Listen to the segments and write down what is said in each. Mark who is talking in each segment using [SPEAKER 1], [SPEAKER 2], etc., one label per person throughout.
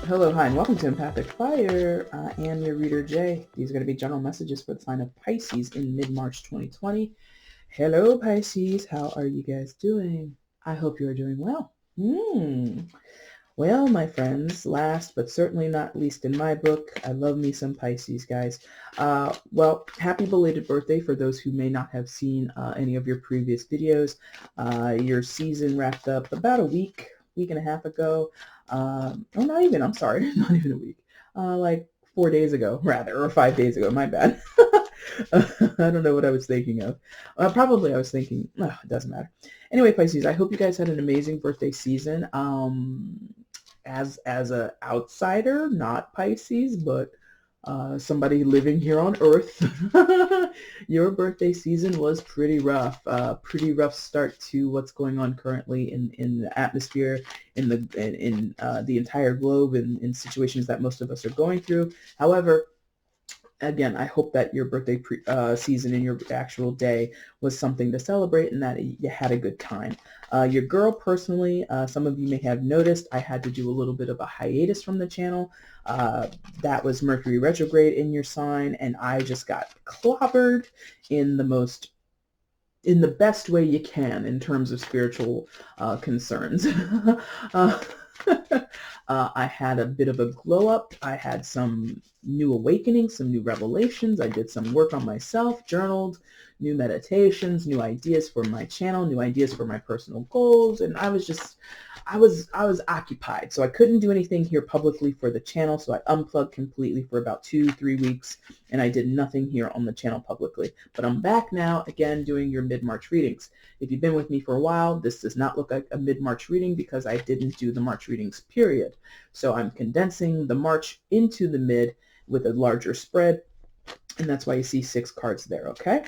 [SPEAKER 1] Hello, hi, and welcome to Empathic Fire. I am your reader, Jay. These are going to be general messages for the sign of Pisces in mid-March 2020. Hello, Pisces. How are you guys doing? I hope you are doing well. Well, my friends, last but certainly not least in my book, I love me some Pisces, guys. Well, happy belated birthday for those who may not have seen any of your previous videos. Your season wrapped up about a week and a half ago. Not even, I'm sorry, not even a week. Like 4 days ago, rather, or 5 days ago, my bad. I don't know what I was thinking of. Probably I was thinking, it doesn't matter. Anyway, Pisces, I hope you guys had an amazing birthday season. As a outsider, not Pisces, but somebody living here on Earth, your birthday season was pretty rough. Pretty rough start to what's going on currently in the atmosphere, in the entire globe, and in situations that most of us are going through. However, again, I hope that your birthday season and your actual day was something to celebrate and that you had a good time. Your girl personally, some of you may have noticed, I had to do a little bit of a hiatus from the channel. That was Mercury retrograde in your sign, and I just got clobbered in the best way you can in terms of spiritual concerns. I had a bit of a glow up. I had some new awakenings, some new revelations. I did some work on myself, journaled, new meditations, new ideas for my channel, new ideas for my personal goals. And I was occupied. So I couldn't do anything here publicly for the channel. So I unplugged completely for about 2-3 weeks, and I did nothing here on the channel publicly. But I'm back now again doing your mid-March readings. If you've been with me for a while, this does not look like a mid-March reading because I didn't do the March readings, period. So I'm condensing the March into the mid with a larger spread, and that's why you see 6 cards there, okay?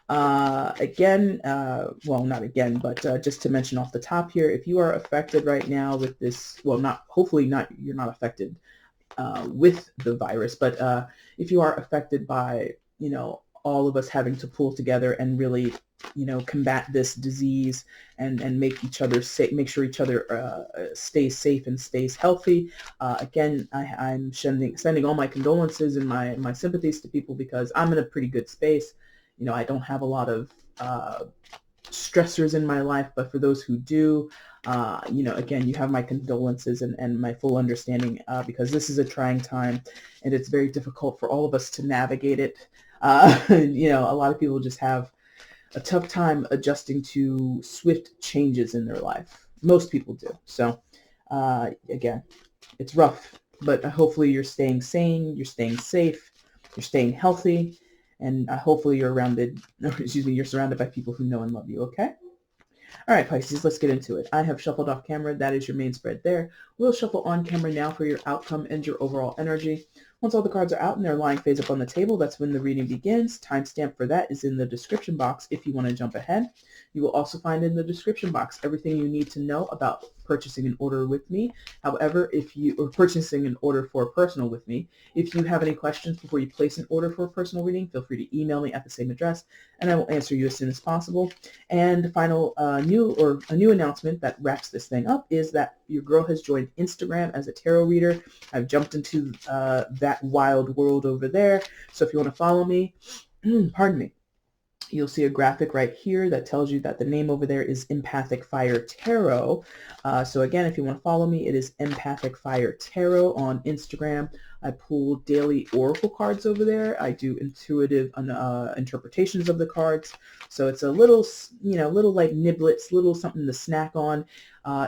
[SPEAKER 1] Again, well, not again, but just to mention off the top here, if you are affected right now with this, well, hopefully not, you're not affected with the virus, but if you are affected by, all of us having to pull together and really, combat this disease and make each other safe, make sure each other stays safe and stays healthy. Again, I'm sending all my condolences and my sympathies to people because I'm in a pretty good space. I don't have a lot of stressors in my life, but for those who do, again, you have my condolences and my full understanding because this is a trying time and it's very difficult for all of us to navigate it. A lot of people just have a tough time adjusting to swift changes in their life. Most people do. So again, it's rough, but hopefully you're staying sane, you're staying safe, you're staying healthy, and hopefully you're surrounded by people who know and love you, okay? All right, Pisces, let's get into it. I have shuffled off camera. That is your main spread there. We'll shuffle on camera now for your outcome and your overall energy. Once all the cards are out and they're lying face up on the table, that's when the reading begins. Timestamp for that is in the description box if you want to jump ahead. You will also find in the description box everything you need to know about purchasing an order with me. However, or purchasing an order for a personal with me, if you have any questions before you place an order for a personal reading, feel free to email me at the same address and I will answer you as soon as possible. And final a new announcement that wraps this thing up is that your girl has joined Instagram as a tarot reader. I've jumped into that wild world over there. So if you want to follow me, pardon me, you'll see a graphic right here that tells you that the name over there is EmpathicFire Tarot. So again, if you want to follow me, it is EmpathicFire Tarot on Instagram. I pull daily oracle cards over there. I do intuitive interpretations of the cards. So it's a little, little like niblets, little something to snack on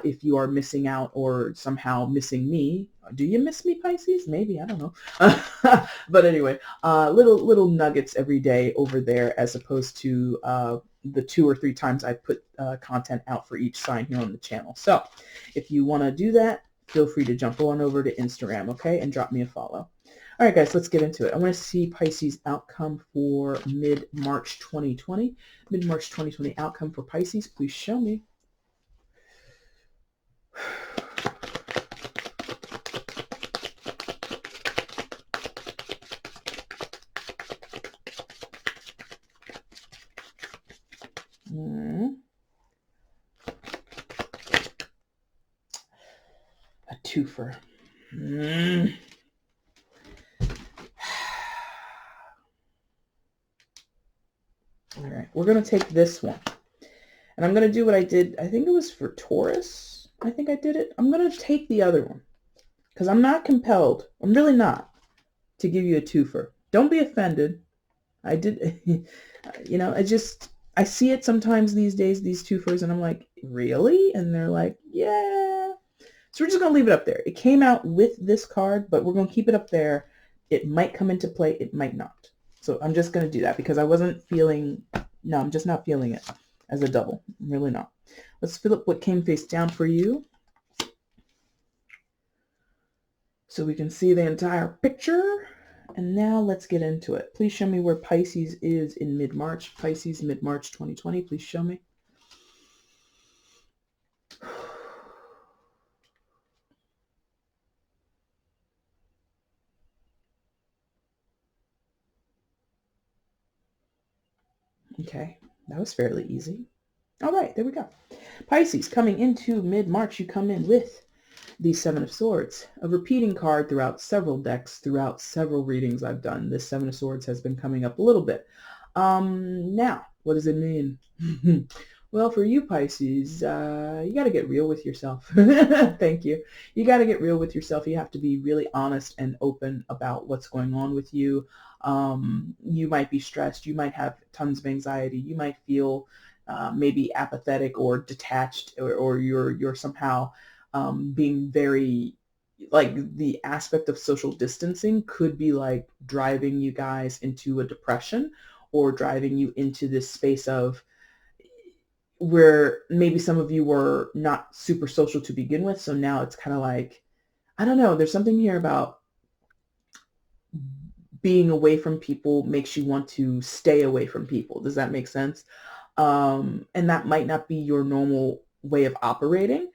[SPEAKER 1] if you are missing out or somehow missing me. Do you miss me, Pisces? Maybe, I don't know. But anyway, little nuggets every day over there as opposed to the 2 or 3 times I put content out for each sign here on the channel. So if you want to do that, feel free to jump on over to Instagram, okay, and drop me a follow. All right, guys, let's get into it. I want to see Pisces outcome for mid-March 2020. Mid-March 2020 outcome for Pisces. Please show me. A twofer. Mm. All right, we're going to take this one. And I'm going to do what I did. I think it was for Taurus. I think I did it. I'm going to take the other one because I'm not compelled. I'm really not to give you a twofer. Don't be offended. I did, I see it sometimes these days, these twofers, and I'm like, really? And they're like, yeah. So we're just going to leave it up there. It came out with this card, but we're going to keep it up there. It might come into play. It might not. So I'm just going to do that because I wasn't feeling, no, I'm just not feeling it as a double. I'm really not. Let's fill up what came face down for you so we can see the entire picture. And now let's get into it. Please show me where Pisces is in mid-March. Pisces, mid-March 2020. Please show me. Okay, that was fairly easy. All right, there we go. Pisces, coming into mid-March, you come in with the Seven of Swords, a repeating card throughout several decks, throughout several readings I've done. This Seven of Swords has been coming up a little bit. Now, what does it mean? Well, for you, Pisces, you got to get real with yourself. Thank you. You got to get real with yourself. You have to be really honest and open about what's going on with you. You might be stressed. You might have tons of anxiety. You might feel maybe apathetic or detached, or you're somehow being very, like, the aspect of social distancing could be like driving you guys into a depression or driving you into this space of where maybe some of you were not super social to begin with. So now it's kind of like, I don't know, there's something here about being away from people makes you want to stay away from people. Does that make sense? And that might not be your normal way of operating.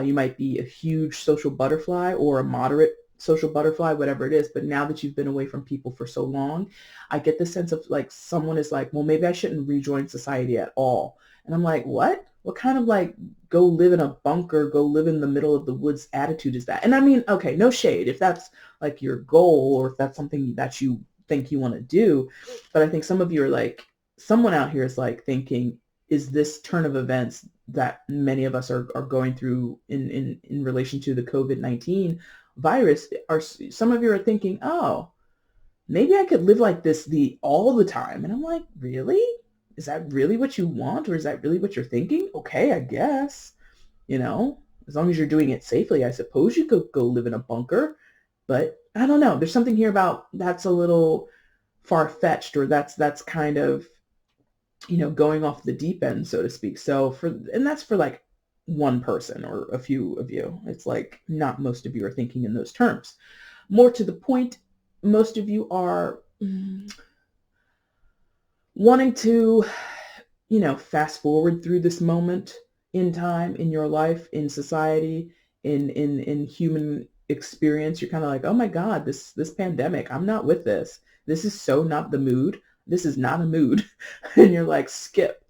[SPEAKER 1] You might be a huge social butterfly or a moderate social butterfly, whatever it is. But now that you've been away from people for so long, I get the sense of like someone is like, well, maybe I shouldn't rejoin society at all. And I'm like, what? What kind of like go live in a bunker, go live in the middle of the woods attitude is that? And I mean, okay, no shade if that's like your goal or if that's something that you think you want to do. But I think some of you are like, someone out here is like thinking, is this turn of events that many of us are going through in relation to the COVID-19 virus, are some of you are thinking, oh, maybe I could live like this all the time. And I'm like, really? Is that really what you want? Or is that really what you're thinking? Okay, I guess, as long as you're doing it safely, I suppose you could go live in a bunker. But I don't know. There's something here about that's a little far-fetched, or that's kind of, going off the deep end, so to speak. And that's for like one person or a few of you. It's like not most of you are thinking in those terms. More to the point, most of you are wanting to, fast forward through this moment in time, in your life, in society, in human experience. You're kind of like, oh my God, this pandemic, I'm not with this. This is so not the mood. This is not a mood. And you're like, skip.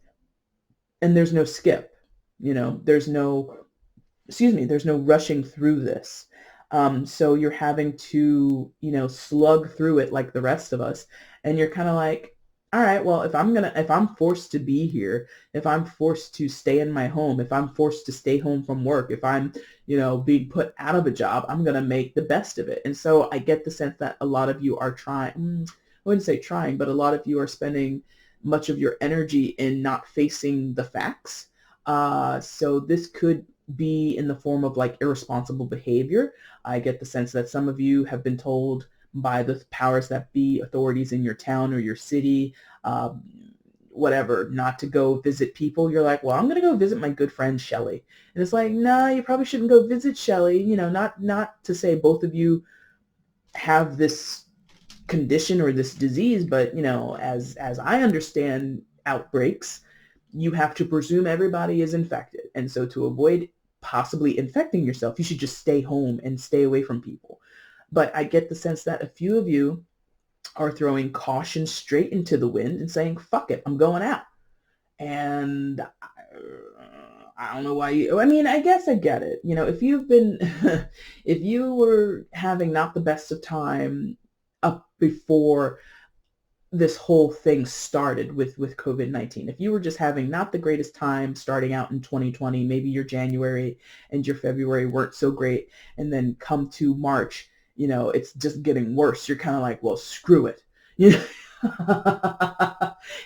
[SPEAKER 1] And there's no skip. There's no, there's no rushing through this. So you're having to, slug through it like the rest of us. And you're kind of like, all right, well, if I'm forced to be here, if I'm forced to stay in my home, if I'm forced to stay home from work, if I'm, being put out of a job, I'm going to make the best of it. And so I get the sense that a lot of you are trying, I wouldn't say trying, but a lot of you are spending much of your energy in not facing the facts. So this could be in the form of like irresponsible behavior. I get the sense that some of you have been told by the powers that be, authorities in your town or your city, whatever, not to go visit people. You're like, well, I'm going to go visit my good friend Shelly. And it's like, no, you probably shouldn't go visit Shelly. Not to say both of you have this condition or this disease, but, as I understand outbreaks, you have to presume everybody is infected. And so to avoid possibly infecting yourself, you should just stay home and stay away from people. But I get the sense that a few of you are throwing caution straight into the wind and saying, fuck it, I'm going out. And don't know why you, I mean, I guess I get it. You know, if you've been, if you were having not the best of time up before this whole thing started with COVID-19. If you were just having not the greatest time starting out in 2020, maybe your January and your February weren't so great, and then come to March, you know, it's just getting worse. You're kind of like, well, screw it. You know?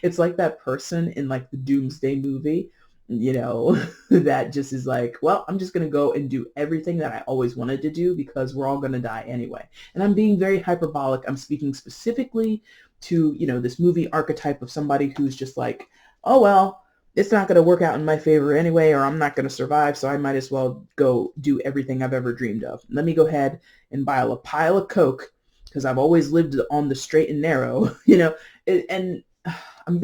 [SPEAKER 1] It's like that person in like the Doomsday movie, you know, that just is like, well, I'm just going to go and do everything that I always wanted to do because we're all going to die anyway. And I'm being very hyperbolic. I'm speaking specifically to, you know, this movie archetype of somebody who's just like, oh, well, it's not going to work out in my favor anyway, or I'm not going to survive, so I might as well go do everything I've ever dreamed of. Let me go ahead and buy a pile of Coke because I've always lived on the straight and narrow, you know, and I'm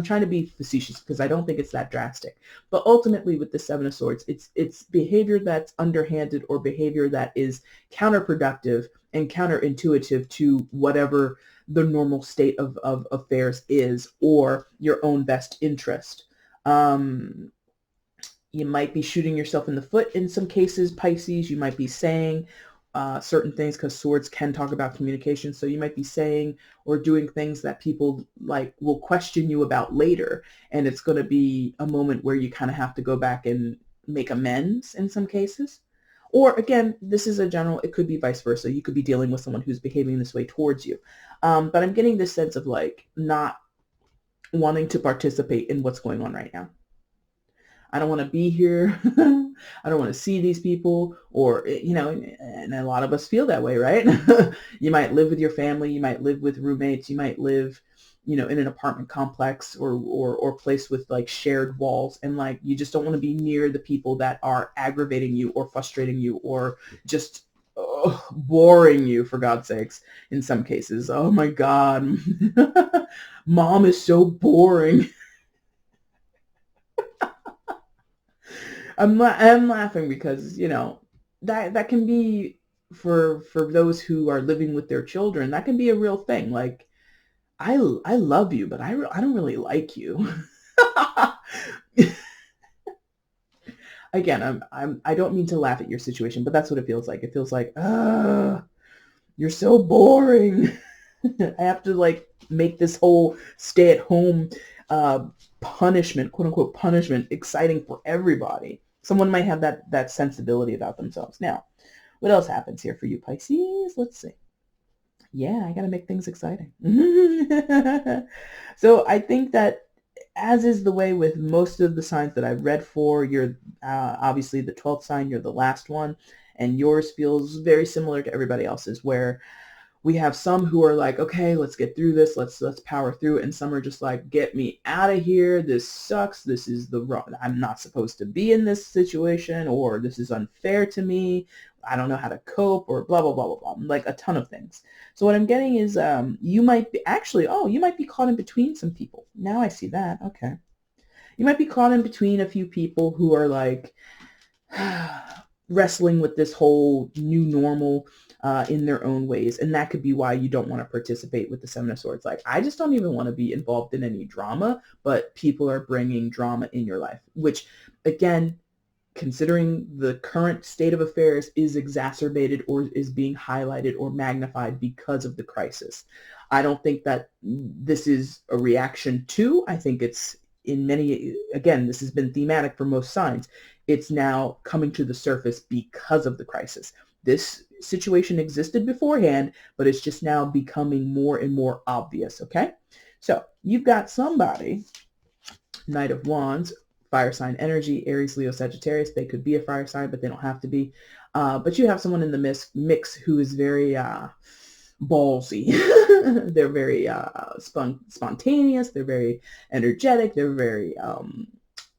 [SPEAKER 1] trying to be facetious because I don't think it's that drastic. But ultimately with the Seven of Swords, it's behavior that's underhanded or behavior that is counterproductive and counterintuitive to whatever the normal state of affairs is, or your own best interest. You might be shooting yourself in the foot in some cases, Pisces. You might be saying certain things because swords can talk about communication. So you might be saying or doing things that people like will question you about later. And it's going to be a moment where you kind of have to go back and make amends in some cases. Or again, this is a general, it could be vice versa. You could be dealing with someone who's behaving this way towards you. But I'm getting this sense of like not wanting to participate in what's going on right now. I don't want to be here. I don't want to see these people, or, you know, and a lot of us feel that way, right? You might live with your family. You might live with roommates. You might live, you know, in an apartment complex or place with like shared walls. And like, you just don't want to be near the people that are aggravating you or frustrating you or just boring you, for God's sakes, in some cases. Oh my God. Mom is so boring. I'm laughing because, you know, that can be for those who are living with their children, that can be a real thing. Like, I love you, but I don't really like you. Again, I don't mean to laugh at your situation, but that's what it feels like. It feels like, you're so boring. I have to like make this whole stay at home punishment, quote unquote punishment, exciting for everybody. Someone might have that sensibility about themselves. Now, what else happens here for you, Pisces? Let's see. Yeah, I got to make things exciting. So I think that, as is the way with most of the signs that I've read for, you're obviously the 12th sign, you're the last one, and yours feels very similar to everybody else's, where we have some who are like, okay, let's get through this. Let's power through. And some are just like, get me out of here. This sucks. This is the wrong, I'm not supposed to be in this situation, or this is unfair to me. I don't know how to cope, or blah, blah, blah, blah, blah. Like a ton of things. So what I'm getting is you might be actually, you might be caught in between some people. Now I see that. Okay. You might be caught in between a few people who are like wrestling with this whole new normal in their own ways. And that could be why you don't want to participate with the Seven of Swords. Like, I just don't even want to be involved in any drama, but people are bringing drama in your life, which, again, considering the current state of affairs, is exacerbated or is being highlighted or magnified because of the crisis. I don't think that this is a reaction to, I think it's in many, again, this has been thematic for most signs. It's now coming to the surface because of the crisis. This situation existed beforehand, but it's just now becoming more and more obvious, okay? So you've got somebody, Knight of Wands, fire sign energy, Aries, Leo, Sagittarius. They could be a fire sign, but they don't have to be. But you have someone in the mix who is very ballsy. They're very spontaneous. They're very energetic. They're very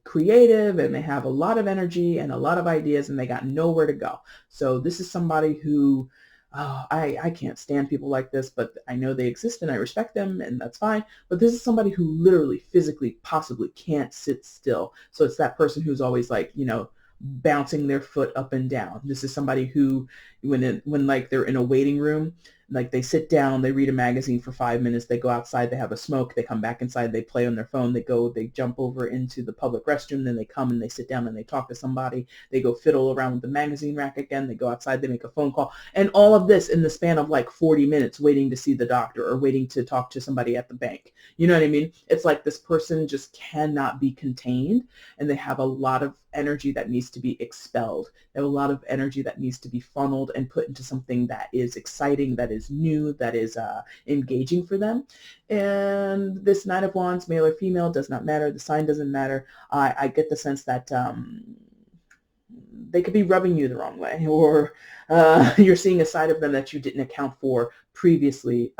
[SPEAKER 1] creative, and they have a lot of energy and a lot of ideas, and they got nowhere to go. So this is somebody who, I can't stand people like this, but I know they exist and I respect them, and that's fine. But this is somebody who literally, physically, possibly can't sit still. So it's that person who's always like, you know, bouncing their foot up and down. This is somebody who, when like they're in a waiting room, Like they sit down, they read a magazine for 5 minutes, they go outside, they have a smoke, they come back inside, they play on their phone, they jump over into the public restroom, then they come and they sit down and they talk to somebody, they go fiddle around with the magazine rack again, they go outside, they make a phone call, and all of this in the span of like 40 minutes waiting to see the doctor or waiting to talk to somebody at the bank. You know what I mean? It's like this person just cannot be contained, and they have a lot of energy that needs to be expelled. They have a lot of energy that needs to be funneled and put into something that is exciting, that is new, that is engaging for them. And this Knight of Wands, male or female, does not matter. The sign doesn't matter. I get the sense that they could be rubbing you the wrong way, or you're seeing a side of them that you didn't account for previously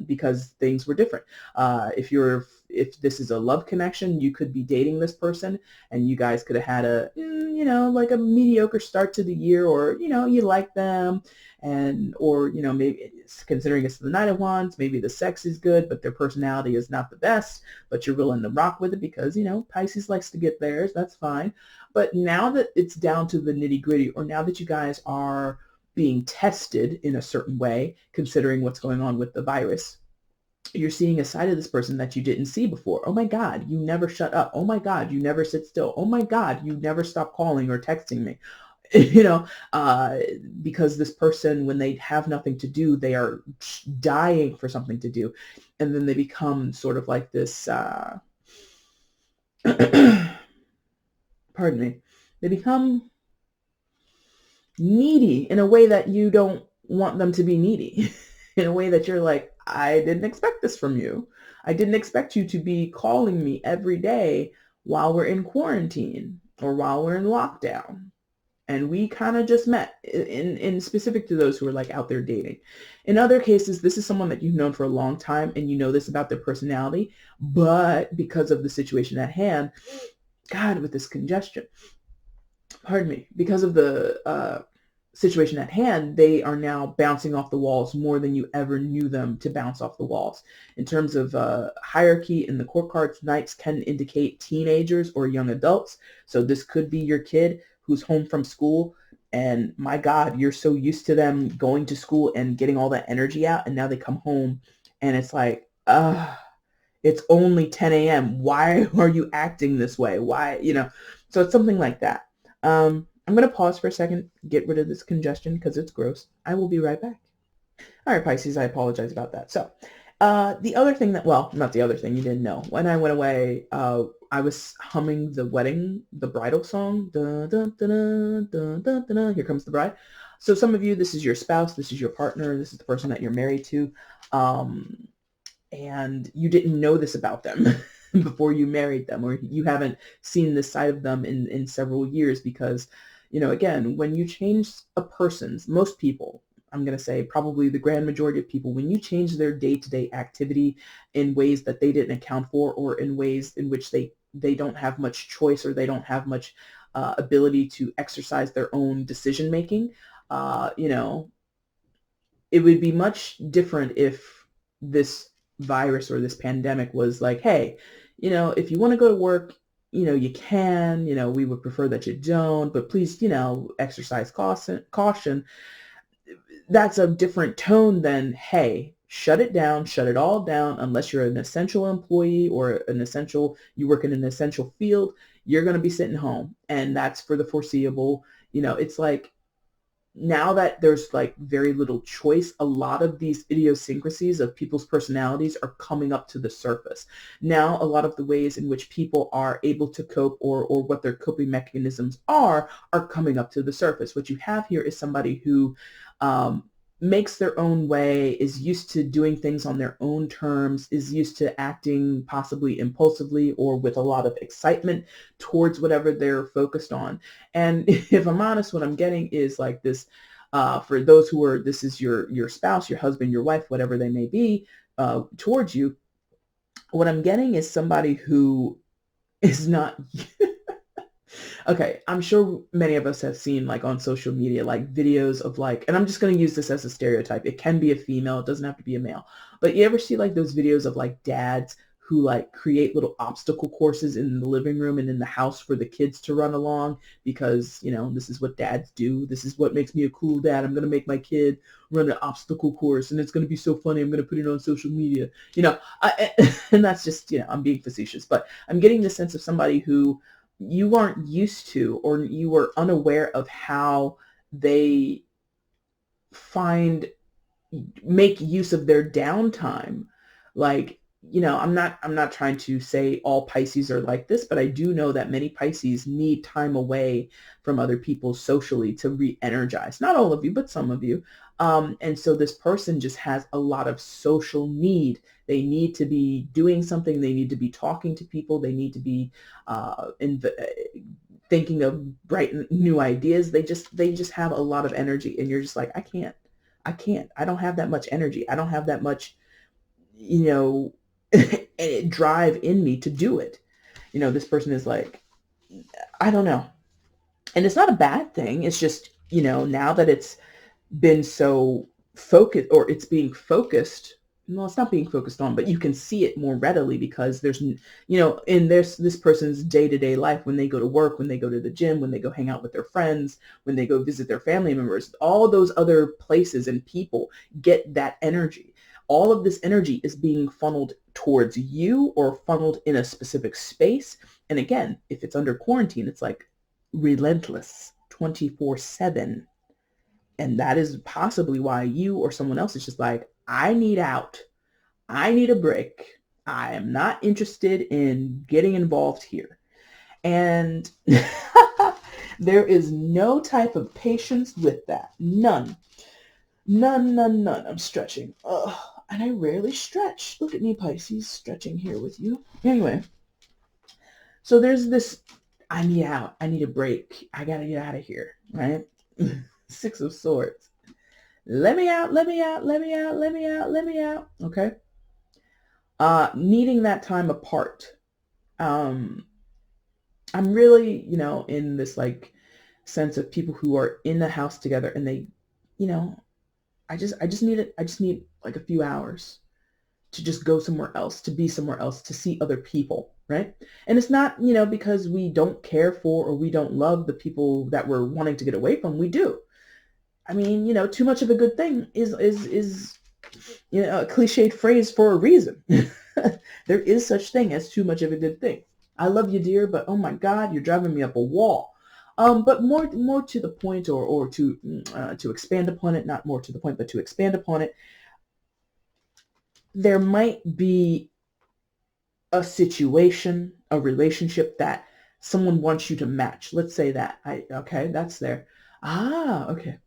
[SPEAKER 1] because things were different. If this is a love connection, you could be dating this person and you guys could have had a, like a mediocre start to the year, or, you like them, and, or, maybe considering it's the Knight of Wands, maybe the sex is good, but their personality is not the best, but you're willing to rock with it because, Pisces likes to get theirs. That's fine. But now that it's down to the nitty gritty, or now that you guys are being tested in a certain way, considering what's going on with the virus, you're seeing a side of this person that you didn't see before. Oh my God, you never shut up. Oh my God, you never sit still. Oh my God, you never stop calling or texting me. Because this person, when they have nothing to do, they are dying for something to do. And then they become sort of like this, pardon me, they become needy in a way that you don't want them to be needy. In a way that you're like, I didn't expect this from you. I didn't expect you to be calling me every day while we're in quarantine or while we're in lockdown. And we kind of just met, in specific to those who are like out there dating. In other cases, this is someone that you've known for a long time and you know this about their personality, but because of the situation at hand, God, with this congestion, pardon me, because of the situation at hand, they are now bouncing off the walls more than you ever knew them to bounce off the walls. In terms of hierarchy in the court cards, knights can indicate teenagers or young adults. So this could be your kid who's home from school, and my God, you're so used to them going to school and getting all that energy out, and now they come home and it's like, it's only 10 a.m. Why are you acting this way? Why, so it's something like that. I'm going to pause for a second, get rid of this congestion because it's gross. I will be right back. All right, Pisces, I apologize about that. So the other thing that, well, not the other thing, you didn't know. When I went away, I was humming the bridal song. Dun, dun, dun, dun, dun, dun, dun. Here comes the bride. So some of you, this is your spouse, this is your partner, this is the person that you're married to, and you didn't know this about them before you married them, or you haven't seen this side of them in several years because, again, when you change a person's, most people, I'm going to say probably the grand majority of people, when you change their day-to-day activity in ways that they didn't account for, or in ways in which they don't have much choice, or they don't have much ability to exercise their own decision making, it would be much different if this virus or this pandemic was like, hey, if you want to go to work, you can, we would prefer that you don't, but please, exercise caution. That's a different tone than, hey, shut it down, shut it all down. Unless you're an essential employee or you work in an essential field, you're going to be sitting home. And that's for the foreseeable. It's like, now that there's like very little choice, a lot of these idiosyncrasies of people's personalities are coming up to the surface. Now, a lot of the ways in which people are able to cope, or what their coping mechanisms are coming up to the surface. What you have here is somebody who makes their own way, is used to doing things on their own terms, is used to acting possibly impulsively or with a lot of excitement towards whatever they're focused on. And if I'm honest, what I'm getting is like this, for those who are, this is your spouse, your husband, your wife, whatever they may be, towards you, what I'm getting is somebody who is not okay, I'm sure many of us have seen like on social media, like videos of like, and I'm just going to use this as a stereotype. It can be a female. It doesn't have to be a male. But you ever see like those videos of like dads who like create little obstacle courses in the living room and in the house for the kids to run along because, you know, this is what dads do. This is what makes me a cool dad. I'm going to make my kid run an obstacle course and it's going to be so funny. I'm going to put it on social media, you know, and that's just, you know, I'm being facetious, but I'm getting the sense of somebody who you aren't used to, or you were unaware of how they make use of their downtime. Like, you know, I'm not trying to say all Pisces are like this, but I do know that many Pisces need time away from other people socially to re-energize. Not all of you, but some of you. And so this person just has a lot of social need. They need to be doing something. They need to be talking to people. They need to be thinking of bright new ideas. They just have a lot of energy, and you're just like, I can't. I don't have that much energy. I don't have that much, you know, drive in me to do it. You know, this person is like, I don't know. And it's not a bad thing. It's just, you know, now that it's been so focused, or it's being focused, well, it's not being focused on, but you can see it more readily because there's, you know, in this person's day-to-day life, when they go to work, when they go to the gym, when they go hang out with their friends, when they go visit their family members, all those other places and people get that energy. All of this energy is being funneled towards you or funneled in a specific space. And again, if it's under quarantine, it's like relentless 24/7. And that is possibly why you or someone else is just like, I need out. I need a break. I am not interested in getting involved here. And there is no type of patience with that. None. None, none, none. I'm stretching. Ugh. And I rarely stretch. Look at me, Pisces, stretching here with you. Anyway, so there's this, I need out. I need a break. I got to get out of here, right? Six of Swords. Let me out, let me out, let me out, let me out, let me out. Okay. Needing that time apart. I'm really, you know, in this like sense of people who are in the house together and they, you know, I just need like a few hours to just go somewhere else, to be somewhere else, to see other people, right? And it's not, you know, because we don't care for or we don't love the people that we're wanting to get away from. We do. I mean, you know, too much of a good thing is you know, a cliched phrase for a reason. There is such thing as too much of a good thing. I love you, dear, but oh my God, you're driving me up a wall. But more to the point, or to expand upon it, not more to the point, but to expand upon it, there might be a situation, a relationship that someone wants you to match. Let's say that. Okay, that's there. Okay.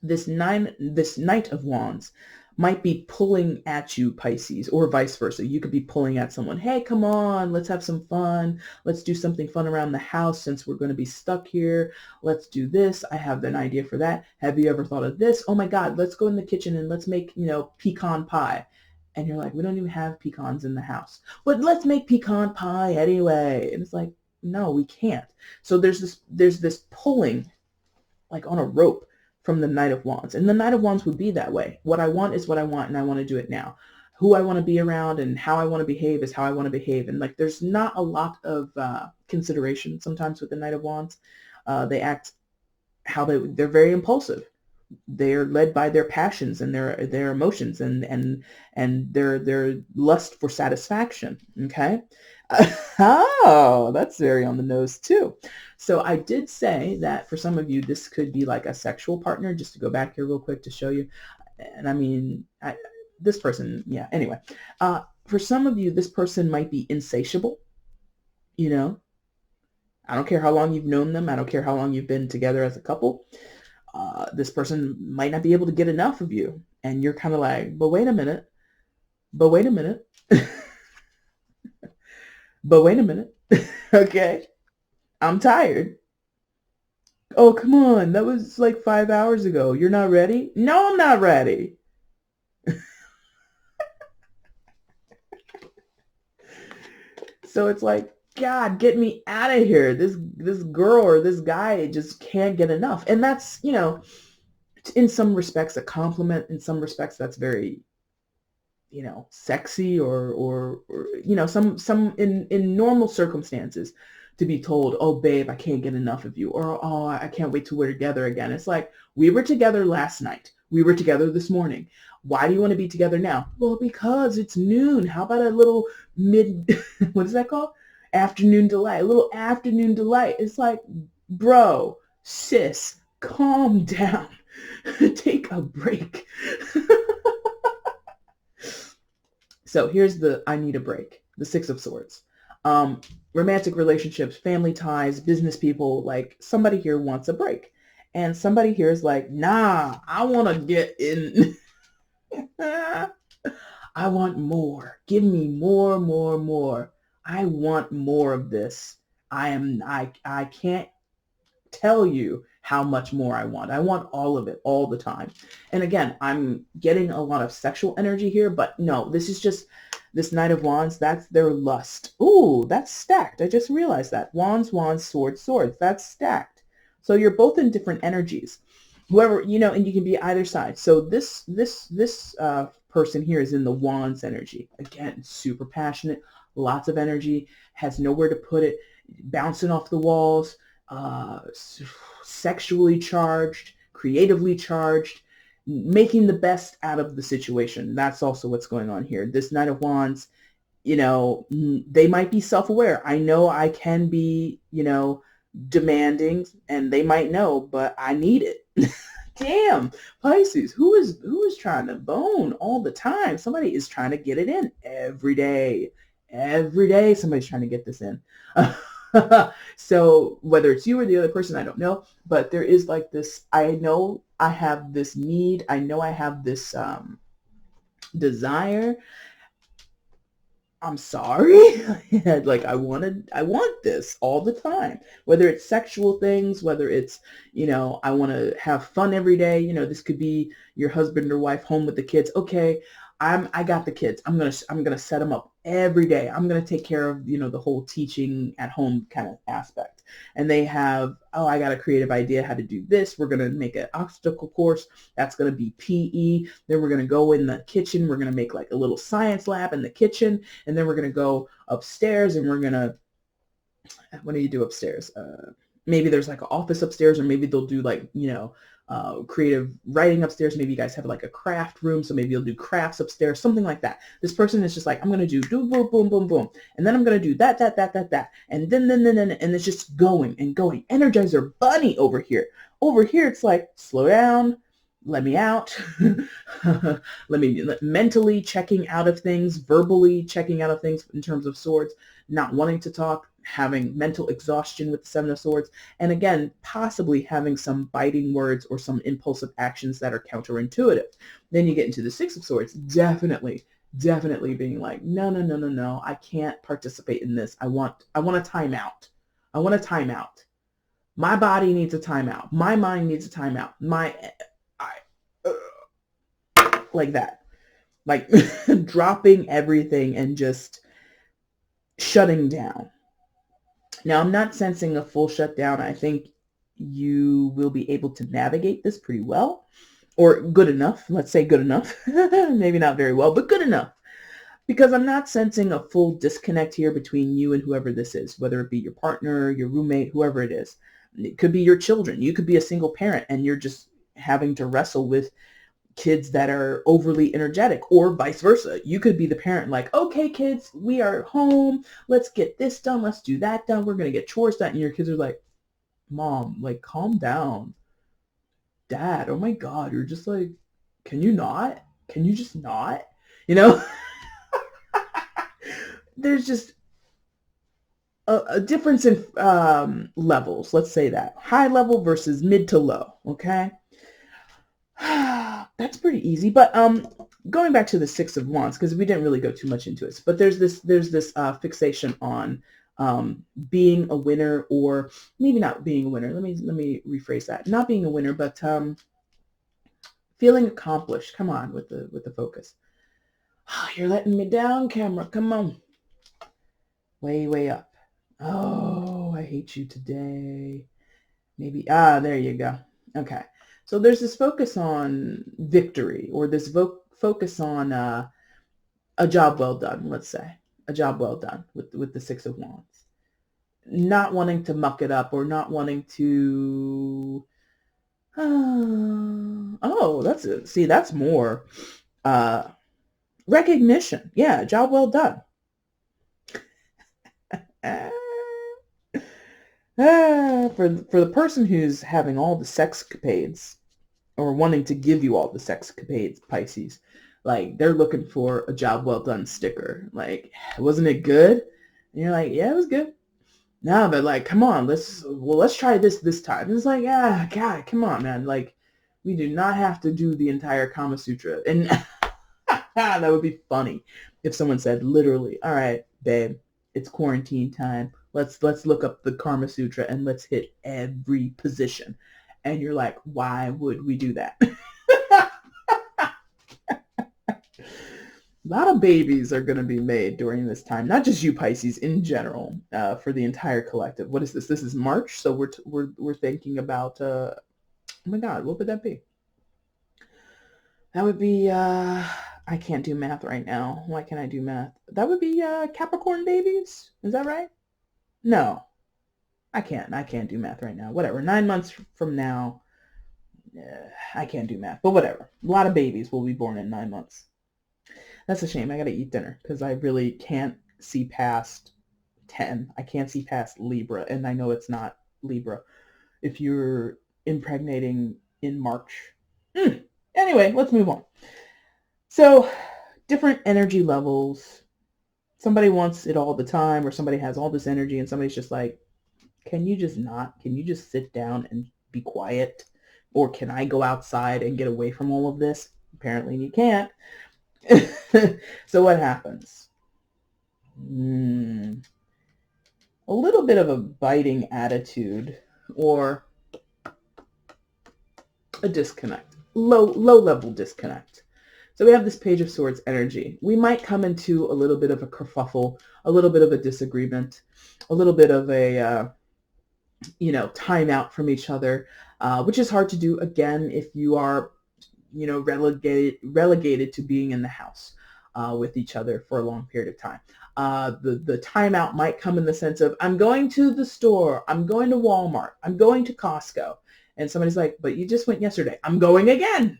[SPEAKER 1] This Knight of Wands might be pulling at you, Pisces, or vice versa. You could be pulling at someone. Hey, come on, let's have some fun. Let's do something fun around the house since we're going to be stuck here. Let's do this. I have an idea for that. Have you ever thought of this? Oh my God, let's go in the kitchen and let's make, you know, pecan pie. And you're like, we don't even have pecans in the house. But let's make pecan pie anyway. And it's like, no, we can't. So there's this pulling like on a rope from the Knight of Wands. And the Knight of Wands would be that way. What I want is what I want, and I want to do it now. Who I want to be around and how I want to behave is how I want to behave. And like, there's not a lot of consideration sometimes with the Knight of Wands. They act how they're very impulsive. They're led by their passions and their emotions and their lust for satisfaction. Okay. Oh, that's very on the nose too. So I did say that for some of you, this could be like a sexual partner, just to go back here real quick to show you. And I mean, this person, yeah, anyway, for some of you, this person might be insatiable, you know. I don't care how long you've known them. I don't care how long you've been together as a couple. This person might not be able to get enough of you. And you're kind of like, but wait a minute. But wait a minute. But wait a minute. Okay. I'm tired. Oh, come on. That was like 5 hours ago. You're not ready? No, I'm not ready. So it's like, God, get me out of here. This girl or this guy just can't get enough. And that's, you know, in some respects a compliment. In some respects, that's very, sexy or some in normal circumstances to be told, oh, babe, I can't get enough of you, or, oh, I can't wait till we're together again. It's like, we were together last night. We were together this morning. Why do you want to be together now? Well, because it's noon. How about a little what is that called? Afternoon delight, a little afternoon delight. It's like, bro, sis, calm down. Take a break. So here's the I need a break, the Six of Swords. Romantic relationships, family ties, business people, like somebody here wants a break. And somebody here is like, nah, I want to get in. I want more. Give me more, more, more. I want more of this. I can't tell you how much more I want. I want all of it all the time. And again, I'm getting a lot of sexual energy here, but no, this is just this Knight of Wands. That's their lust. Ooh, that's stacked. I just realized that. Wands, wands, swords, swords. That's stacked. So you're both in different energies. Whoever, and you can be either side. So this person here is in the Wands energy. Again, super passionate, lots of energy, has nowhere to put it, bouncing off the walls, sexually charged, creatively charged, making the best out of the situation. That's also what's going on here. This Knight of Wands, they might be self-aware. I know I can be, demanding, and they might know, but I need it. Damn, Pisces, who is trying to bone all the time? Somebody is trying to get it in every day. Every day, somebody's trying to get this in. So whether it's you or the other person, I don't know, but there is like this, I know I have this need. I know I have this desire. I'm sorry. Like I want this all the time, whether it's sexual things, whether it's, I want to have fun every day. This could be your husband or wife home with the kids. Okay. I got the kids. I'm going to set them up every day. I'm going to take care of, the whole teaching at home kind of aspect. And they have, oh, I got a creative idea how to do this. We're going to make an obstacle course. That's going to be PE. Then we're going to go in the kitchen. We're going to make like a little science lab in the kitchen. And then we're going to go upstairs and we're going to, what do you do upstairs? Maybe there's like an office upstairs, or maybe they'll do like, creative writing upstairs. Maybe you guys have like a craft room, so maybe you'll do crafts upstairs, something like that. This person is just like, I'm going to do boom, boom, boom, boom. And then I'm going to do that. And then, and it's just going and going. Energizer bunny over here. Over here, it's like, slow down. Let me out. Mentally checking out of things, verbally checking out of things in terms of swords, not wanting to talk, having mental exhaustion with the Seven of Swords, and again, possibly having some biting words or some impulsive actions that are counterintuitive. Then you get into the Six of Swords, definitely being like, no, I can't participate in this. I want a timeout. I want a timeout. My body needs a timeout. My mind needs a timeout. Like that. Like dropping everything and just shutting down. Now, I'm not sensing a full shutdown. I think you will be able to navigate this pretty well, or good enough. Let's say good enough. Maybe not very well, but good enough. Because I'm not sensing a full disconnect here between you and whoever this is, whether it be your partner, your roommate, whoever it is. It could be your children. You could be a single parent and you're just having to wrestle with kids that are overly energetic, or vice versa. You could be the parent like, okay, kids, we are home. Let's get this done. Let's do that done. We're going to get chores done. And your kids are like, Mom, like, calm down. Dad, oh my God, you're just like, can you not? Can you just not? There's just a difference in levels. Let's say that. High level versus mid to low. Okay. That's pretty easy, but going back to the Six of Wands, because we didn't really go too much into it, but there's this fixation on being a winner, or maybe not being a winner. Let me rephrase that. Not being a winner, but feeling accomplished. Come on with the focus. Oh, you're letting me down, camera. Come on. Way up. Oh, I hate you today. Maybe there you go. Okay. So there's this focus on victory, or this focus on a job well done, let's say. A job well done with the Six of Wands. Not wanting to muck it up or not wanting to oh, that's it. See, that's more recognition. Yeah, job well done. For the person who's having all the sexcapades or wanting to give you all the sexcapades, Pisces, like they're looking for a job well done sticker. Like, wasn't it good? And you're like, yeah, it was good. No, but like, come on, let's try this time. It's like, ah, God, come on, man. Like, we do not have to do the entire Kama Sutra. And that would be funny if someone said literally, all right, babe, it's quarantine time. Let's look up the Kama Sutra and let's hit every position. And you're like, why would we do that? A lot of babies are going to be made during this time. Not just you, Pisces, in general, for the entire collective. What is this? This is March, so we're thinking about. Oh my God, what would that be? That would be. I can't do math right now. Why can't I do math? That would be Capricorn babies. Is that right? No, I can't. I can't do math right now. Whatever. 9 months from now, I can't do math. But whatever. A lot of babies will be born in 9 months. That's a shame. I got to eat dinner because I really can't see past 10. I can't see past Libra, and I know it's not Libra if you're impregnating in March. Anyway, let's move on. So, different energy levels. Somebody wants it all the time, or somebody has all this energy, and somebody's just like, can you just not? Can you just sit down and be quiet? Or can I go outside and get away from all of this? Apparently you can't. So what happens? A little bit of a biting attitude or a disconnect, low level disconnect. So we have this Page of Swords energy. We might come into a little bit of a kerfuffle, a little bit of a disagreement, a little bit of a, time out from each other, which is hard to do, again, if you are relegated to being in the house with each other for a long period of time. The timeout might come in the sense of, I'm going to the store, I'm going to Walmart, I'm going to Costco. And somebody's like, but you just went yesterday. I'm going again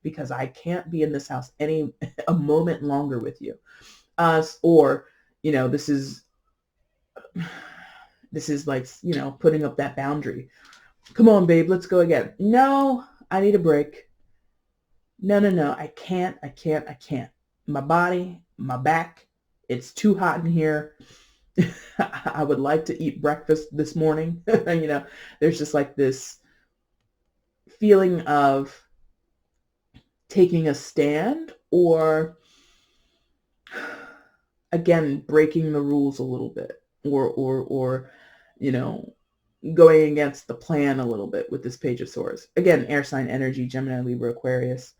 [SPEAKER 1] because I can't be in this house a moment longer with you. Or, this is like, putting up that boundary. Come on, babe, let's go again. No, I need a break. No, I can't. My body, my back, it's too hot in here. I would like to eat breakfast this morning. There's just like this feeling of taking a stand or, again, breaking the rules a little bit or going against the plan a little bit with this Page of Swords. Again, air sign energy, Gemini, Libra, Aquarius.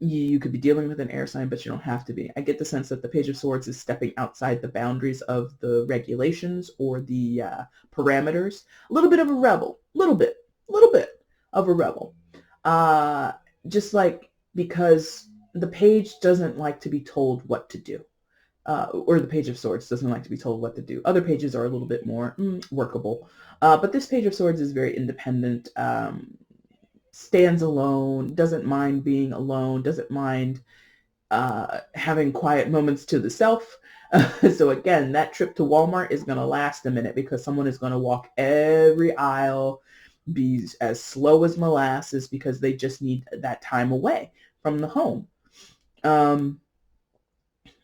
[SPEAKER 1] You could be dealing with an air sign, but you don't have to be. I get the sense that the Page of Swords is stepping outside the boundaries of the regulations or the parameters. A little bit of a rebel, little bit of a rebel. Just like, because the page doesn't like to be told what to do. Or the Page of Swords doesn't like to be told what to do. Other pages are a little bit more workable. But this Page of Swords is very independent, stands alone, doesn't mind being alone, doesn't mind having quiet moments to the self. So again, that trip to Walmart is going to last a minute because someone is going to walk every aisle, be as slow as molasses because they just need that time away from the home.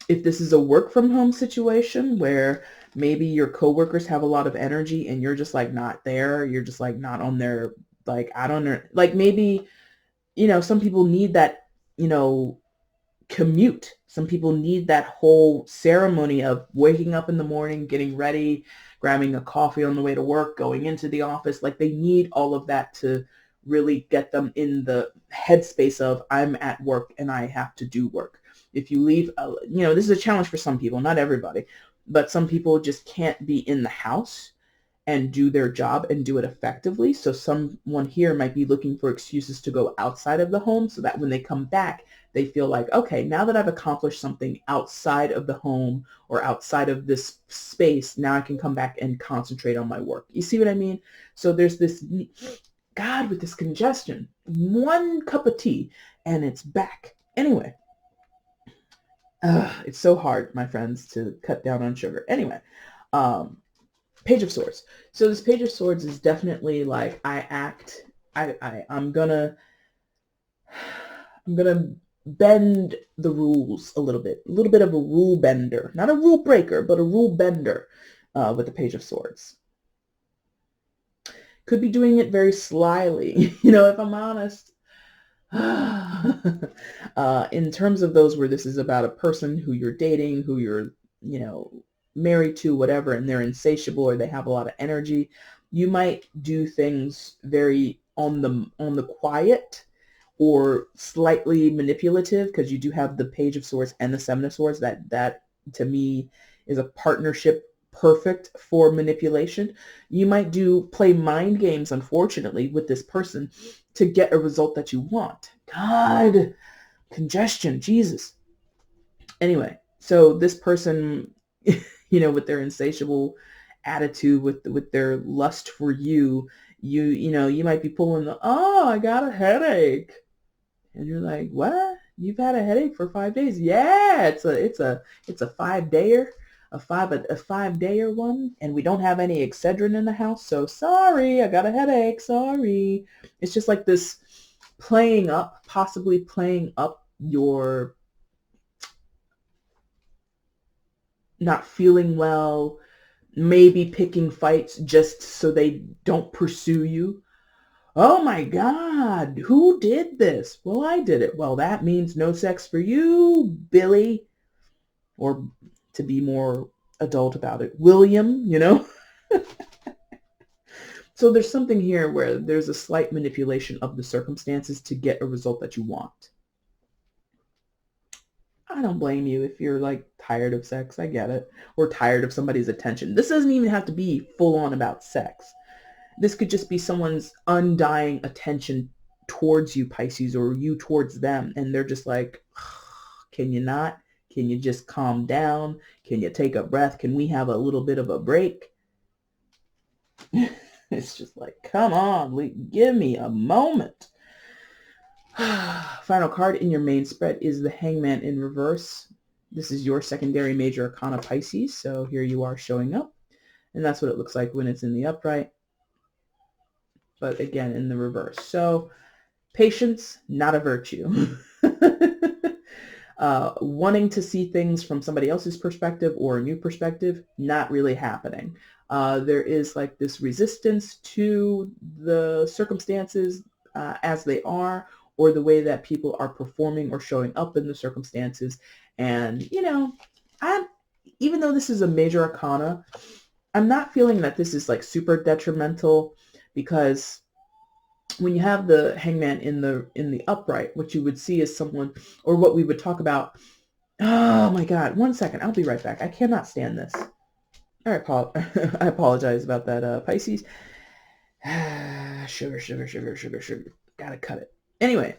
[SPEAKER 1] If this is a work from home situation where maybe your coworkers have a lot of energy and you're just like not there, you're just like not on their, like, I don't know, like maybe, some people need that, commute. Some people need that whole ceremony of waking up in the morning, getting ready, grabbing a coffee on the way to work, going into the office. Like they need all of that to really get them in the headspace of, I'm at work and I have to do work. If you leave, this is a challenge for some people, not everybody, but some people just can't be in the house and do their job and do it effectively. So someone here might be looking for excuses to go outside of the home so that when they come back, they feel like, okay, now that I've accomplished something outside of the home or outside of this space, now I can come back and concentrate on my work. You see what I mean? So there's this, God, with this congestion, 1 cup of tea and it's back. Anyway, it's so hard, my friends, to cut down on sugar. Anyway, Page of Swords. So this Page of Swords is definitely like I'm gonna bend the rules a little bit of a rule bender, not a rule breaker, but a rule bender with the Page of Swords. Could be doing it very slyly, if I'm honest. In terms of those where this is about a person who you're dating, who you're, married to, whatever, and they're insatiable or they have a lot of energy, you might do things very on the quiet or slightly manipulative, because you do have the Page of Swords and the Seven of Swords. That to me is a partnership perfect for manipulation. You might play mind games, unfortunately, with this person to get a result that you want. God, congestion, Jesus. Anyway, so this person, with their insatiable attitude, with their lust for you, you might be pulling oh, I got a headache. And you're like, what? You've had a headache for 5 days? Yeah, it's a 5-dayer, a 5-dayer one, and we don't have any Excedrin in the house, so sorry, I got a headache, sorry. It's just like this possibly playing up your not feeling well, maybe picking fights just so they don't pursue you. Oh my God, who did this? Well, I did it. Well, that means no sex for you, Billy. Or to be more adult about it, William, So there's something here where there's a slight manipulation of the circumstances to get a result that you want. I don't blame you if you're like tired of sex. I get it. Or tired of somebody's attention. This doesn't even have to be full on about sex. This could just be someone's undying attention towards you, Pisces, or you towards them. And they're just like, can you not? Can you just calm down? Can you take a breath? Can we have a little bit of a break? It's just like, come on, give me a moment. Final card in your main spread is the Hangman in reverse. This is your secondary major arcana, Pisces. So here you are showing up. And that's what it looks like when it's in the upright. But again, in the reverse. So patience, not a virtue. Wanting to see things from somebody else's perspective or a new perspective, not really happening. There is like this resistance to the circumstances as they are, or the way that people are performing or showing up in the circumstances. And, even though this is a major arcana, I'm not feeling that this is like super detrimental, because when you have the Hangman in the upright, what you would see is someone, or what we would talk about. Oh my God, 1 second, I'll be right back. I cannot stand this. All right, Paul. I apologize about that, Pisces. Sugar. Gotta cut it. Anyway,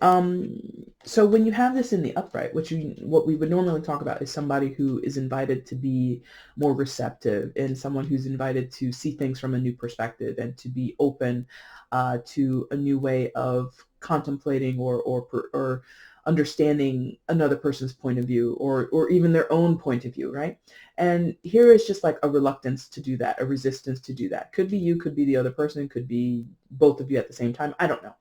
[SPEAKER 1] so when you have this in the upright, what we would normally talk about is somebody who is invited to be more receptive, and someone who's invited to see things from a new perspective and to be open to a new way of contemplating or understanding another person's point of view, or even their own point of view, right? And here is just like a reluctance to do that, a resistance to do that. Could be you, could be the other person, could be both of you at the same time. I don't know.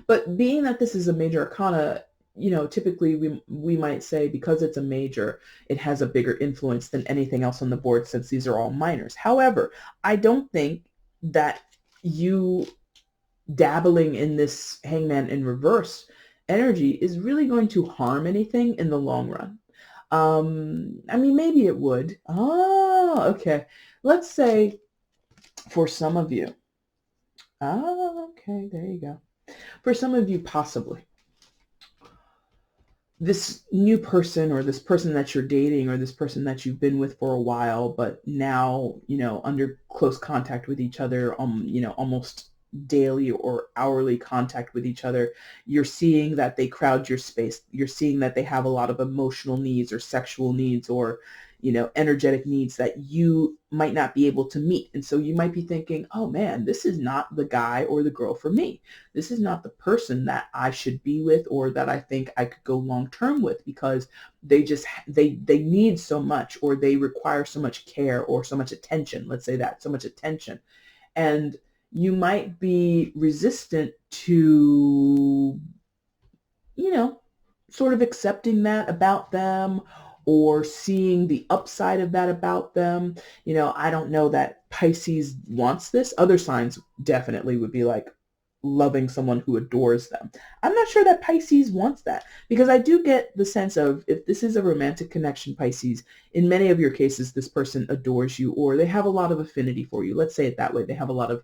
[SPEAKER 1] But being that this is a major arcana, typically we might say, because it's a major, it has a bigger influence than anything else on the board, since these are all minors. However, I don't think that you dabbling in this Hangman in reverse energy is really going to harm anything in the long run. I mean, maybe it would. Oh, okay. Let's say for some of you. Oh, okay, there you go. For some of you, possibly. this new person or this person that you're dating or this person that you've been with for a while, but now, under close contact with each other, almost daily or hourly contact with each other, you're seeing that they crowd your space. You're seeing that they have a lot of emotional needs or sexual needs or, energetic needs that you might not be able to meet. And so you might be thinking, oh man, this is not the guy or the girl for me. This is not the person that I should be with or that I think I could go long term with, because they need so much, or they require so much care or so much attention. Let's say that, so much attention. And you might be resistant to, sort of accepting that about them or seeing the upside of that about them. I don't know that Pisces wants this. Other signs definitely would be like loving someone who adores them. I'm not sure that Pisces wants that, because I do get the sense of, if this is a romantic connection, Pisces, in many of your cases, this person adores you or they have a lot of affinity for you. Let's say it that way. They have a lot of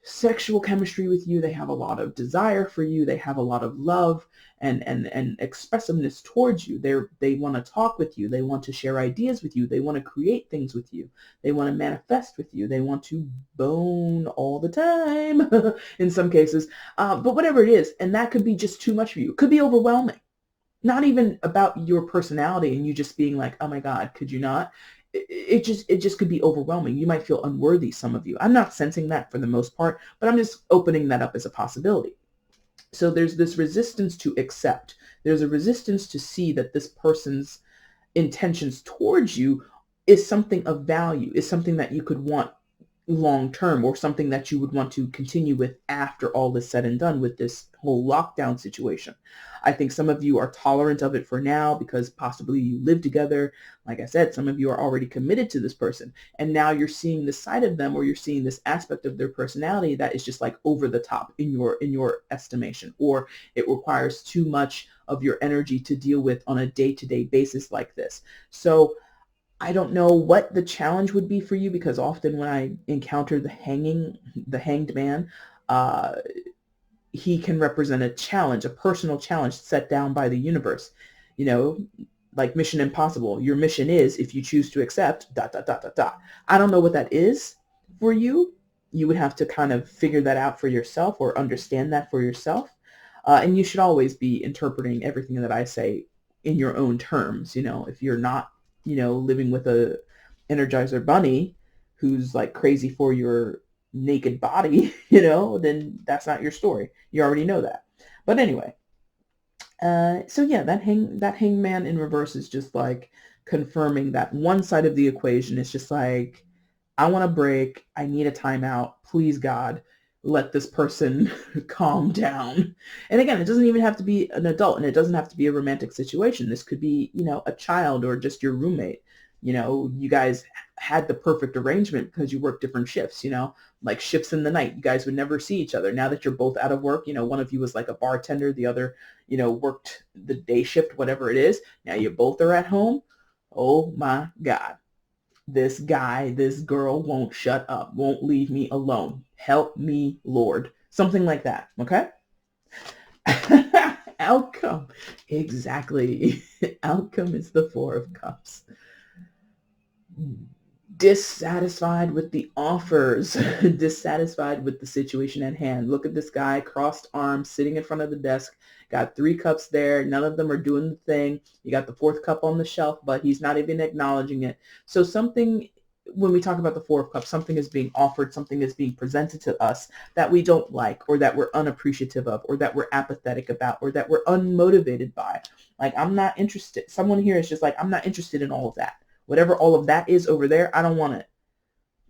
[SPEAKER 1] sexual chemistry with you. They have a lot of desire for you. They have a lot of love and expressiveness towards you. They want to talk with you. They want to share ideas with you. They want to create things with you. They want to manifest with you. They want to bone all the time in some cases. But whatever it is, and that could be just too much for you. It could be overwhelming. Not even about your personality and you just being like, oh my God, could you not? It just could be overwhelming. You might feel unworthy, some of you. I'm not sensing that for the most part, but I'm just opening that up as a possibility. So there's this resistance to accept. There's a resistance to see that this person's intentions towards you is something of value, is something that you could want long term, or something that you would want to continue with after all is said and done with this whole lockdown situation. I think some of you are tolerant of it for now because possibly you live together. Like I said, some of you are already committed to this person, and now you're seeing this side of them, or you're seeing this aspect of their personality that is just like over the top in your estimation, or it requires too much of your energy to deal with on a day-to-day basis like this. So I don't know what the challenge would be for you, because often when I encounter the hanged man, uh, he can represent a challenge, a personal challenge set down by the universe. Like Mission Impossible. Your mission is, if you choose to accept, ... I don't know what that is for you. You would have to kind of figure that out for yourself, or understand that for yourself. And you should always be interpreting everything that I say in your own terms. If you're not, living with a Energizer bunny who's like crazy for your naked body, then that's not your story. You already know that. But anyway, so yeah, that hangman in reverse is just like confirming that one side of the equation is just like, I want a break. I need a timeout. Please, God, let this person calm down. And again, it doesn't even have to be an adult, and it doesn't have to be a romantic situation. This could be, a child or just your roommate. You guys had the perfect arrangement because you work different shifts, like shifts in the night. You guys would never see each other. Now that you're both out of work, one of you was like a bartender, the other, worked the day shift, whatever it is. Now you both are at home. Oh my God. This guy, this girl won't shut up, won't leave me alone. Help me, Lord. Something like that, okay? Outcome. Exactly. Outcome is the Four of Cups. Dissatisfied with the offers, dissatisfied with the situation at hand. Look at this guy, crossed arms, sitting in front of the desk, got 3 cups there. None of them are doing the thing. You got the 4th cup on the shelf, but he's not even acknowledging it. So something, when we talk about the 4 of Cups, something is being offered, something is being presented to us that we don't like, or that we're unappreciative of, or that we're apathetic about, or that we're unmotivated by. Like, I'm not interested. Someone here is just like, I'm not interested in all of that. Whatever all of that is over there, I don't want it.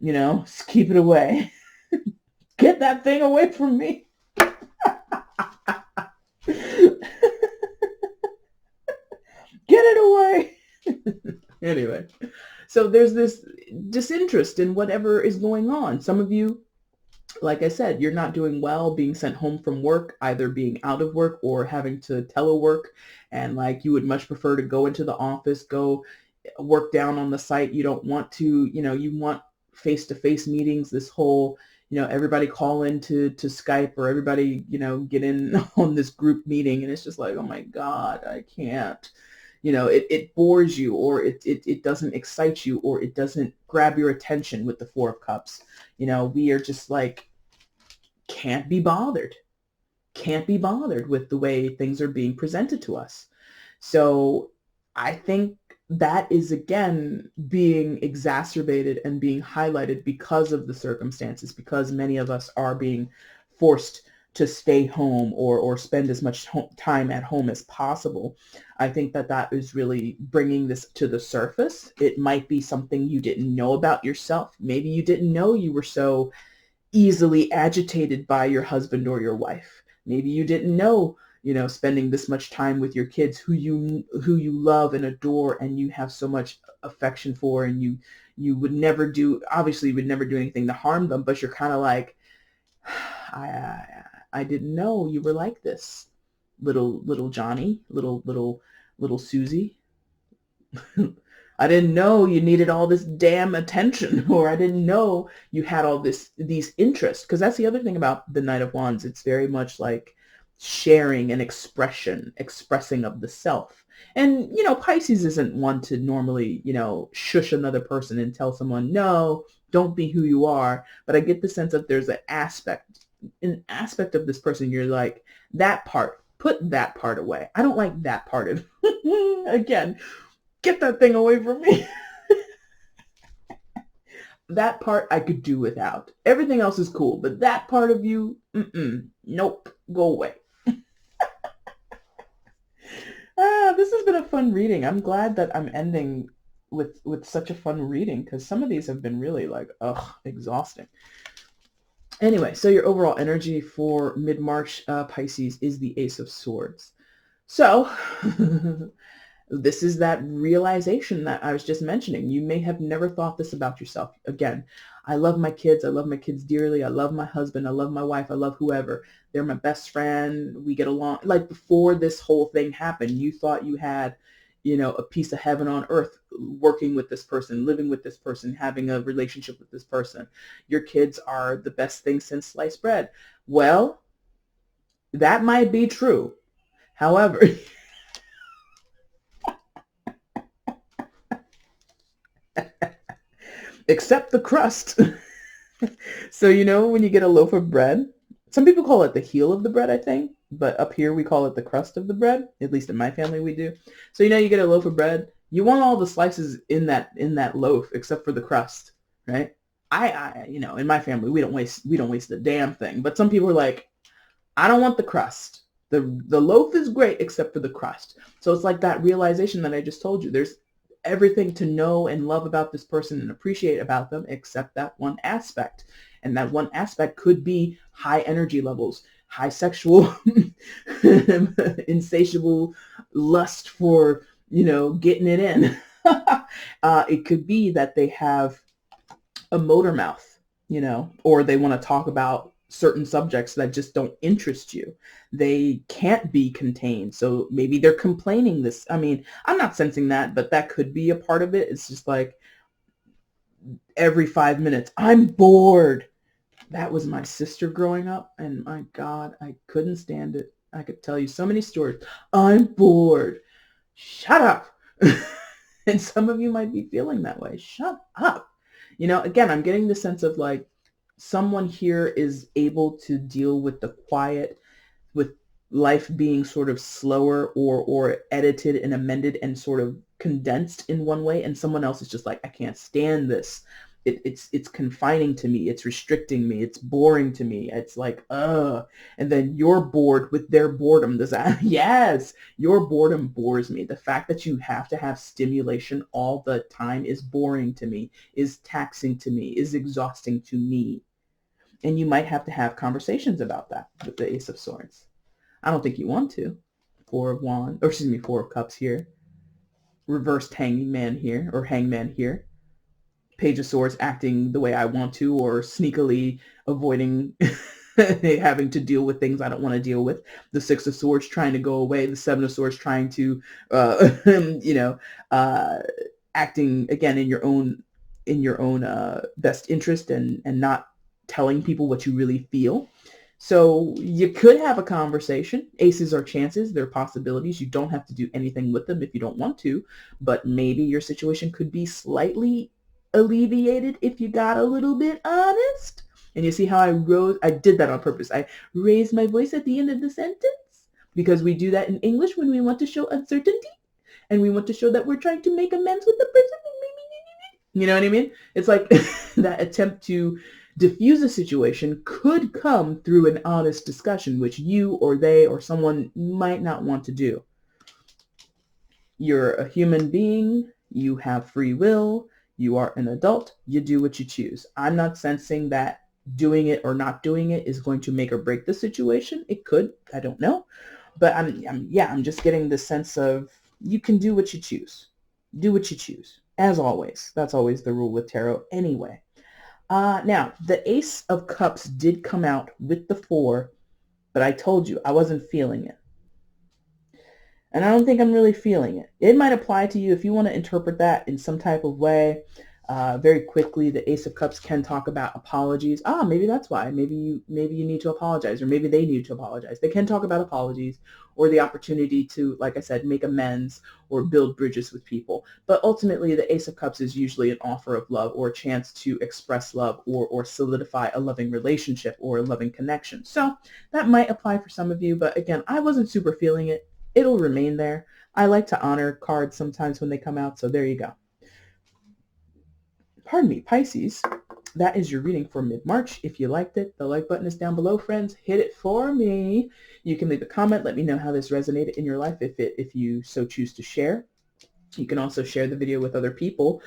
[SPEAKER 1] Just keep it away. Get that thing away from me. Get it away. Anyway, so there's this disinterest in whatever is going on. Some of you, like I said, you're not doing well being sent home from work, either being out of work or having to telework, and like you would much prefer to go into the office, go work down on the site. You don't want to, you want face-to-face meetings, this whole, everybody call in to Skype, or everybody, get in on this group meeting, and it's just like, oh my God, I can't. It bores you, or it doesn't excite you, or it doesn't grab your attention with the Four of Cups. We are just like, can't be bothered. Can't be bothered with the way things are being presented to us. So I think that is, again, being exacerbated and being highlighted because of the circumstances, because many of us are being forced to stay home, or spend as much time at home as possible. I think that is really bringing this to the surface. It might be something you didn't know about yourself. Maybe you didn't know you were so easily agitated by your husband or your wife. Maybe you didn't know, spending this much time with your kids, who you love and adore, and you have so much affection for, and you would never do, obviously you would never do anything to harm them, but you're kind of like, I didn't know you were like this, little Johnny, little Susie. I didn't know you needed all this damn attention, or I didn't know you had all these interests. Because that's the other thing about the Knight of Wands. It's very much like sharing and expressing of the self. And, Pisces isn't one to normally, shush another person and tell someone, no, don't be who you are. But I get the sense that there's an aspect of this person. You're like, that part, put that part away. I don't like that part of, again, get that thing away from me. That part I could do without. Everything else is cool, but that part of you, nope, go away. This has been a fun reading. I'm glad that I'm ending with such a fun reading, because some of these have been really like, exhausting. Anyway, so your overall energy for mid-March, Pisces, is the Ace of Swords. So this is that realization that I was just mentioning. You may have never thought this about yourself. Again, I love my kids. I love my kids dearly. I love my husband. I love my wife. I love whoever. They're my best friend. We get along. Like, before this whole thing happened, you thought you had, a piece of heaven on earth, working with this person, living with this person, having a relationship with this person. Your kids are the best thing since sliced bread. Well, that might be true. However, except the crust. So, when you get a loaf of bread, some people call it the heel of the bread, I think, but up here we call it the crust of the bread. At least in my family we do. So, you get a loaf of bread, you want all the slices in that loaf except for the crust, right? In my family we don't waste a damn thing. But some people are like, I don't want the crust. The loaf is great except for the crust. So it's like that realization that I just told you. There's everything to know and love about this person and appreciate about them except that one aspect. And that one aspect could be high energy levels, high sexual, insatiable lust for, getting it in. It could be that they have a motor mouth, or they want to talk about certain subjects that just don't interest you. They can't be contained. So maybe they're complaining this. I mean, I'm not sensing that, but that could be a part of it. It's just like every 5 minutes, I'm bored. That was my sister growing up, and my God, I couldn't stand it. I could tell you so many stories. I'm bored. Shut up. And some of you might be feeling that way. Shut up. Again, I'm getting the sense of like, someone here is able to deal with the quiet, with life being sort of slower, or edited and amended and sort of condensed in one way, and someone else is just like, I can't stand this. It's confining to me. It's restricting me. It's boring to me. It's like, and then you're bored with their boredom. Does that? Yes, your boredom bores me. The fact that you have to have stimulation all the time is boring to me, is taxing to me, is exhausting to me. And you might have to have conversations about that with the Ace of Swords. I don't think you want to. Four of Cups here. Reversed Hanging Man here, or Hangman here. Page of Swords acting the way I want to, or sneakily avoiding having to deal with things I don't want to deal with. The Six of Swords trying to go away. The Seven of Swords trying to, acting again in your own best interest, and not telling people what you really feel. So you could have a conversation. Aces are chances. They're possibilities. You don't have to do anything with them if you don't want to, but maybe your situation could be slightly alleviated if you got a little bit honest. And you see how I did that on purpose. I raised my voice at the end of the sentence because we do that in English when we want to show uncertainty and we want to show that we're trying to make amends with the person. You know what I mean? It's like that attempt to diffuse a situation could come through an honest discussion, which you or they or someone might not want to do. You're a human being. You have free will. You are an adult. You do what you choose. I'm not sensing that doing it or not doing it is going to make or break the situation. It could. I don't know. But I'm just getting the sense of you can do what you choose. Do what you choose. As always. That's always the rule with tarot anyway. Now, the Ace of Cups did come out with the 4, but I told you I wasn't feeling it. And I don't think I'm really feeling it. It might apply to you if you want to interpret that in some type of way. Very quickly, the Ace of Cups can talk about apologies. Maybe that's why. Maybe you need to apologize, or maybe they need to apologize. They can talk about apologies or the opportunity to, like I said, make amends or build bridges with people. But ultimately, the Ace of Cups is usually an offer of love or a chance to express love or solidify a loving relationship or a loving connection. So that might apply for some of you. But again, I wasn't super feeling it. It'll remain there. I like to honor cards sometimes when they come out. So there you go. Pardon me, Pisces, that is your reading for mid-March. If you liked it, the like button is down below, friends. Hit it for me. You can leave a comment. Let me know how this resonated in your life if you so choose to share. You can also share the video with other people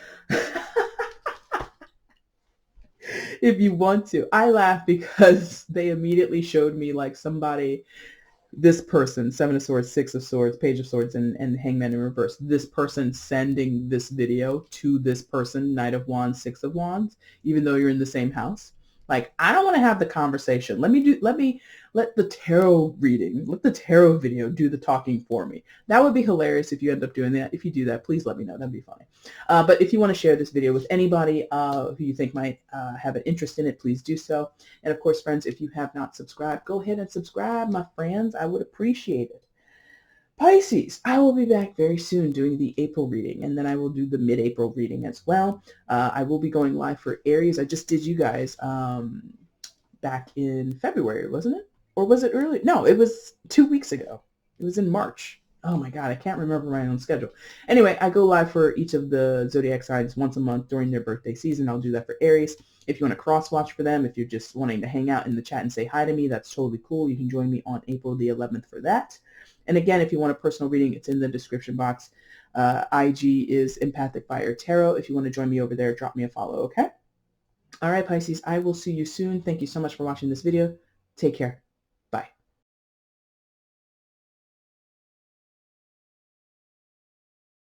[SPEAKER 1] if you want to. I laugh because they immediately showed me like somebody, this person, 7 of Swords, 6 of Swords, Page of Swords, and Hangman in reverse. This person sending this video to this person, Knight of Wands, 6 of Wands, even though you're in the same house. Like, I don't want to have the conversation. Let the tarot reading, let the tarot video do the talking for me. That would be hilarious if you end up doing that. If you do that, please let me know. That'd be funny. But if you want to share this video with anybody who you think might have an interest in it, please do so. And of course, friends, if you have not subscribed, go ahead and subscribe, my friends. I would appreciate it. Pisces, I will be back very soon doing the April reading, and then I will do the mid-April reading as well. I will be going live for Aries. I just did you guys back in February, wasn't it? Or was it early? No, it was 2 weeks ago. It was in March. Oh my God, I can't remember my own schedule. Anyway, I go live for each of the zodiac signs once a month during their birthday season. I'll do that for Aries. If you want to cross-watch for them, if you're just wanting to hang out in the chat and say hi to me, that's totally cool. You can join me on April the 11th for that. And again, if you want a personal reading, it's in the description box. IG is EmpathicFire Tarot. If you want to join me over there, drop me a follow, okay? All right, Pisces, I will see you soon. Thank you so much for watching this video. Take care.